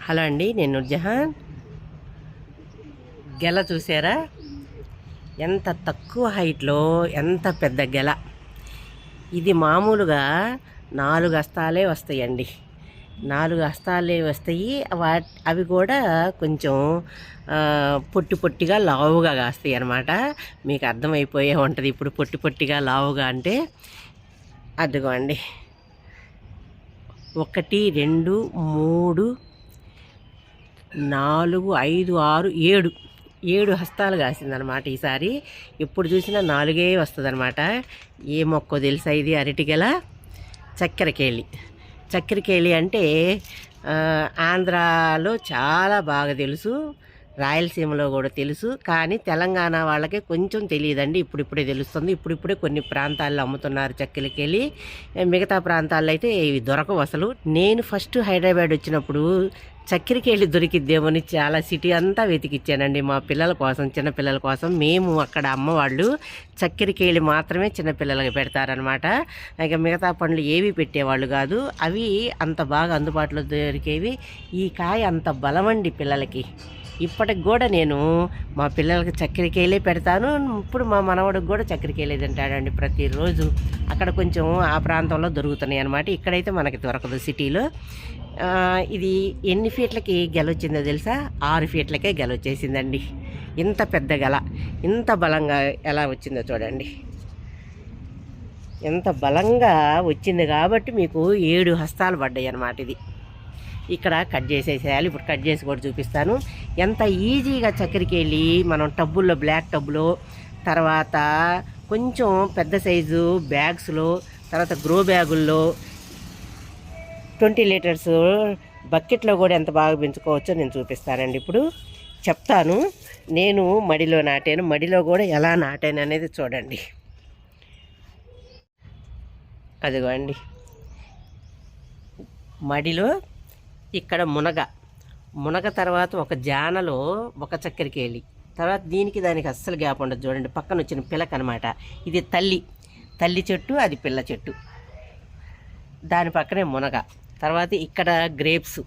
Hello అండి, నేను నూర్జహాన్. గెల చూసారా? ఎంత తక్కువ హైట్లో ఎంత పెద్ద గెల. ఇది మామూలుగా 4 హస్తాలే వస్తాయండి. 4 హస్తాలే వస్తాయి. అవి కూడా కొంచెం పొట్టి పొట్టిగా లావుగా కాస్తాయి అన్నమాట. మీకు అర్థమైపోయే ఉంటుంది ఇప్పుడు పొట్టి పొట్టిగా లావుగా అంటే. అదిగోండి, 1 2 3 4 5 6 7 హస్తాలు కాసిందనమాట ఈసారి. ఎప్పుడు చూసినా 4 వస్తుంది అనమాట. ఏ మొక్కో తెలుసా? ఇది అరటిగెల చక్కెరకేళి. చక్కెరకేళి అంటే ఆంధ్రాలో చాలా బాగా తెలుసు, రాయలసీమలో కూడా తెలుసు. కానీ తెలంగాణ వాళ్ళకే కొంచెం తెలియదండి, ఇప్పుడిప్పుడే తెలుస్తుంది. ఇప్పుడిప్పుడే కొన్ని ప్రాంతాల్లో అమ్ముతున్నారు చక్కెరకేళి. మిగతా ప్రాంతాల్లో అయితే ఇవి దొరకవు అసలు. నేను ఫస్ట్ హైదరాబాద్ వచ్చినప్పుడు చక్కెరకేళి దొరికిద్దేమని చాలా సిటీ అంతా వెతికిచ్చానండి మా పిల్లల కోసం, చిన్నపిల్లల కోసం. మేము అక్కడ అమ్మవాళ్ళు చక్కెరకేళి మాత్రమే చిన్నపిల్లలకి పెడతారనమాట. ఇక మిగతా పండ్లు ఏవి పెట్టేవాళ్ళు కాదు. అవి అంత బాగా అందుబాటులో దొరికేవి. ఈ కాయ అంత బలమండి పిల్లలకి. ఇప్పటికి కూడా నేను మా పిల్లలకి చక్కెరకేళి పెడతాను. ఇప్పుడు మా మనవడికి కూడా చక్కెరకేళి తింటాడండి ప్రతిరోజు. అక్కడ కొంచెం ఆ ప్రాంతంలో దొరుకుతున్నాయి అన్నమాట. ఇక్కడైతే మనకి దొరకదు సిటీలో. ఇది ఎన్ని ఫీట్లకి గెలొచ్చిందో తెలుసా? 6 ఫీట్లకే గెలొచ్చేసిందండి. ఇంత పెద్ద గెల, ఇంత బలంగా ఎలా వచ్చిందో చూడండి. ఎంత బలంగా వచ్చింది కాబట్టి మీకు 7 హస్తాలు పడ్డాయి అన్నమాట. ఇది ఇక్కడ కట్ చేసేసేయాలి. ఇప్పుడు కట్ చేసి కూడా చూపిస్తాను. ఎంత ఈజీగా చక్కెరకేళి మనం టబ్బుల్లో, బ్లాక్ టబ్బులో, తర్వాత కొంచెం పెద్ద సైజు బ్యాగ్స్లో, తర్వాత గ్రో బ్యాగుల్లో, 20 లీటర్స్ బకెట్లో కూడా ఎంత బాగా పెంచుకోవచ్చో నేను చూపిస్తానండి. ఇప్పుడు చెప్తాను. నేను మడిలో నాటాను, మడిలో కూడా ఎలా నాటాను అనేది చూడండి. అదిగోండి, మడిలో ఇక్కడ మునగ తర్వాత ఒక జానలో ఒక చక్కెరకేళి, తర్వాత దానికి అస్సలు గ్యాప్ ఉండదు. చూడండి, పక్కన వచ్చిన పిలక అనమాట. ఇది తల్లి చెట్టు, అది పిల్ల చెట్టు. దాని పక్కనే మునగ. తర్వాత ఇక్కడ గ్రేప్స్,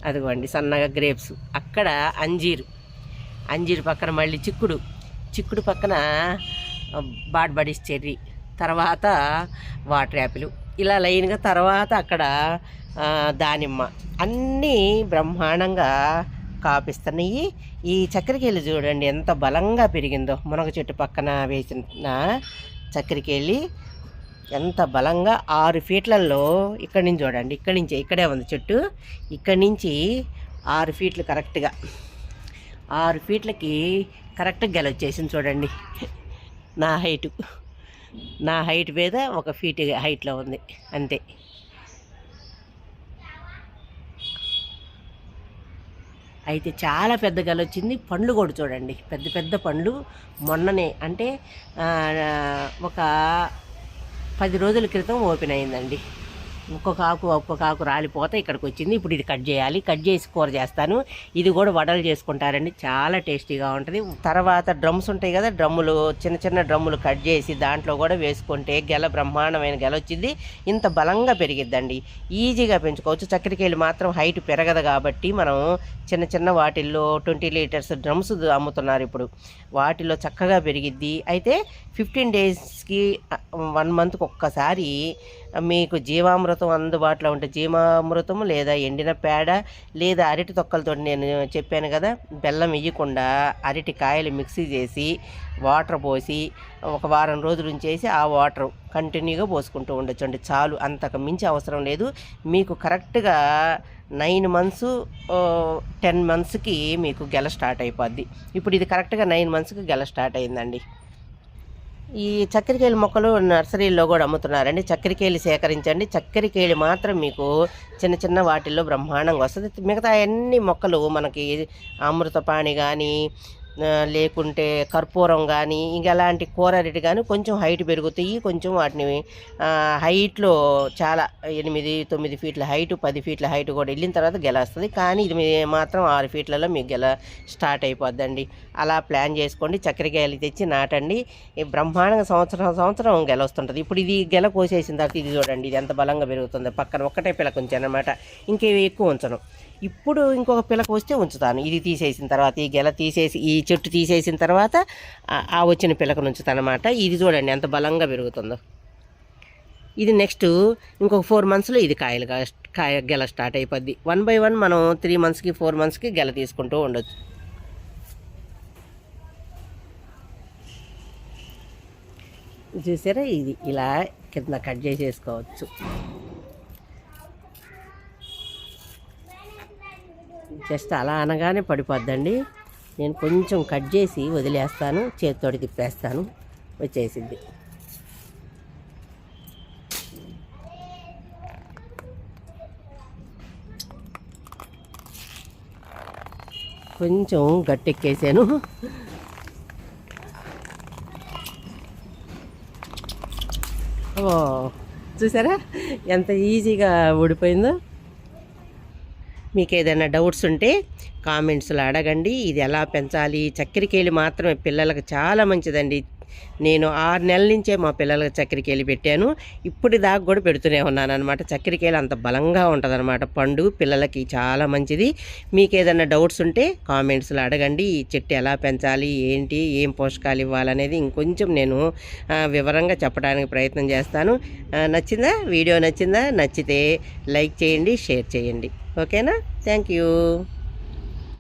అదిగోండి సన్నగా గ్రేప్స్. అక్కడ అంజీరు పక్కన మళ్ళీ చిక్కుడు పక్కన బాడ్బడీస్ చెర్రీ, తర్వాత వాటర్ యాపిల్, ఇలా లైన్గా. తర్వాత అక్కడ దానిమ్మ. అన్నీ బ్రహ్మాండంగా కాపిస్తున్నాయి. ఈ చక్కెరకేళి చూడండి ఎంత బలంగా పెరిగిందో. మునగ చెట్టు పక్కన వేసిన చక్కెరకేళి ఎంత బలంగా 6 ఫీట్లలో. ఇక్కడి నుంచి చూడండి, ఇక్కడే ఉంది చెట్టు. ఇక్కడి నుంచి 6 ఫీట్లు కరెక్ట్గా, 6 ఫీట్లకి కరెక్ట్గా గెలొచ్చేసింది చూడండి. నా హైట్ మీద 1 ఫీట్ హైట్లో ఉంది అంతే. అయితే చాలా పెద్ద గెలొచ్చింది. పండ్లు కూడా చూడండి, పెద్ద పెద్ద పండ్లు. మొన్ననే అంటే ఒక 10 రోజుల క్రితం ఓపెన్ అయిందండి. ఒక్కొక్క ఆకు రాలిపోతే ఇక్కడికి వచ్చింది. ఇప్పుడు ఇది కట్ చేయాలి, కట్ చేసి కూర చేస్తాను. ఇది కూడా వడలు చేసుకుంటారండి, చాలా టేస్టీగా ఉంటుంది. తర్వాత డ్రమ్స్ ఉంటాయి కదా, చిన్న చిన్న డ్రమ్ములు కట్ చేసి దాంట్లో కూడా వేసుకుంటే గెల బ్రహ్మాండమైన గెల వచ్చింది. ఇంత బలంగా పెరిగిద్దండి, ఈజీగా పెంచుకోవచ్చు. చక్కెరకేళి మాత్రం హైట్ పెరగదు కాబట్టి మనం చిన్న వాటిల్లో 20 లీటర్స్ డ్రమ్స్ అమ్ముతున్నారు ఇప్పుడు. వాటిలో చక్కగా పెరిగిద్ది. అయితే 15 డేస్కి 1 మంత్కి ఒక్కసారి మీకు జీవామృతం అందుబాటులో ఉంటే జీవామృతం, లేదా ఎండిన పేడ, లేదా అరటి తొక్కలతో నేను చెప్పాను కదా, బెల్లం వేయకుండా అరటి కాయలు మిక్సీ చేసి వాటర్ పోసి ఒక వారం రోజుల ఉంచేసి ఆ వాటర్ కంటిన్యూగా పోసుకుంటూ ఉండొచ్చండి. చాలు, అంతకు మించి అవసరం లేదు. మీకు కరెక్ట్గా 9 మంత్స్ 10 మంత్స్కి మీకు గెల స్టార్ట్ అయిపోద్ది. ఇప్పుడు ఇది కరెక్ట్గా 9 మంత్స్కి గెల స్టార్ట్ అయిందండి. ఈ చక్కెరకేళి మొక్కలు నర్సరీల్లో కూడా అమ్ముతున్నారండి. చక్కెరకేళి సేకరించండి. చక్కెరకేళి మాత్రం మీకు చిన్న వాటిల్లో బ్రహ్మాండంగా వస్తుంది. మిగతా అన్ని మొక్కలు మనకి అమృతపాణి కానీ, లేకుంటే కర్పూరం కానీ, ఇంక అలాంటి కూర అరటి కానీ కొంచెం హైట్ పెరుగుతాయి. కొంచెం వాటిని హైట్లో చాలా 8-9 ఫీట్ల హైటు, 10 ఫీట్ల హైట్ కూడా వెళ్ళిన తర్వాత గెల వస్తుంది. కానీ ఇది మాత్రం 6 ఫీట్లలో మీకు గెల స్టార్ట్ అయిపోద్దండి. అలా ప్లాన్ చేసుకోండి. చక్కెరకేళి తెచ్చి నాటండి. బ్రహ్మాండంగా సంవత్సరం గెల వస్తుంటుంది. ఇప్పుడు ఇది గెల కోసేసిన తర్వాత ఇది చూడండి, ఇది ఎంత బలంగా పెరుగుతుందో. పక్కన ఒక్కటే పిల్లక ఉంచాను అనమాట, ఇంకేవి ఎక్కువ ఉంచను. ఇప్పుడు ఇంకొక పిలక వస్తే ఉంచుతాను. ఇది తీసేసిన తర్వాత ఈ గెల తీసేసి ఈ చెట్టు తీసేసిన తర్వాత ఆ వచ్చిన పిలకను ఉంచుతాను అనమాట. ఇది చూడండి ఎంత బలంగా పెరుగుతుందో. ఇది నెక్స్ట్ ఇంకొక 4 మంత్స్లో ఇది గెల స్టార్ట్ అయిపోద్ది. 1 by 1 మనం 3 మంత్స్కి 4 మంత్స్కి గెల తీసుకుంటూ ఉండొచ్చు. చూసారా, ఇది ఇలా కింద కట్ చేసేసుకోవచ్చు. జస్ట్ అలా అనగానే పడిపోద్దండి. నేను కొంచెం కట్ చేసి వదిలేస్తాను, చేతితోటి తిప్పేస్తాను, వచ్చేసింది. కొంచెం గట్టెక్కేసాను. ఓ చూసారా ఎంత ఈజీగా ఊడిపోయిందో. మీకు ఏదైనా డౌట్స్ ఉంటే కామెంట్స్లో అడగండి. ఇది ఎలా పెంచాలి, చక్కెరకేళి మాత్రమే పిల్లలకు చాలా మంచిదండి. నేను 6 నెలల నుంచే మా పిల్లలకు చక్కెరకేళి పెట్టాను. ఇప్పుడు దాకా కూడా పెడుతూనే ఉన్నాను అనమాట. చక్కెరకేళి అంత బలంగా ఉంటుంది అనమాట. పండు పిల్లలకి చాలా మంచిది. మీకు ఏదైనా డౌట్స్ ఉంటే కామెంట్స్లో అడగండి. ఈ చెట్టు ఎలా పెంచాలి, ఏంటి, ఏం పోషకాలు ఇవ్వాలనేది ఇంకొంచెం నేను వివరంగా చెప్పడానికి ప్రయత్నం చేస్తాను. నచ్చిందా? వీడియో నచ్చిందా? నచ్చితే లైక్ చేయండి, షేర్ చేయండి. ఓకేనా? Thank you.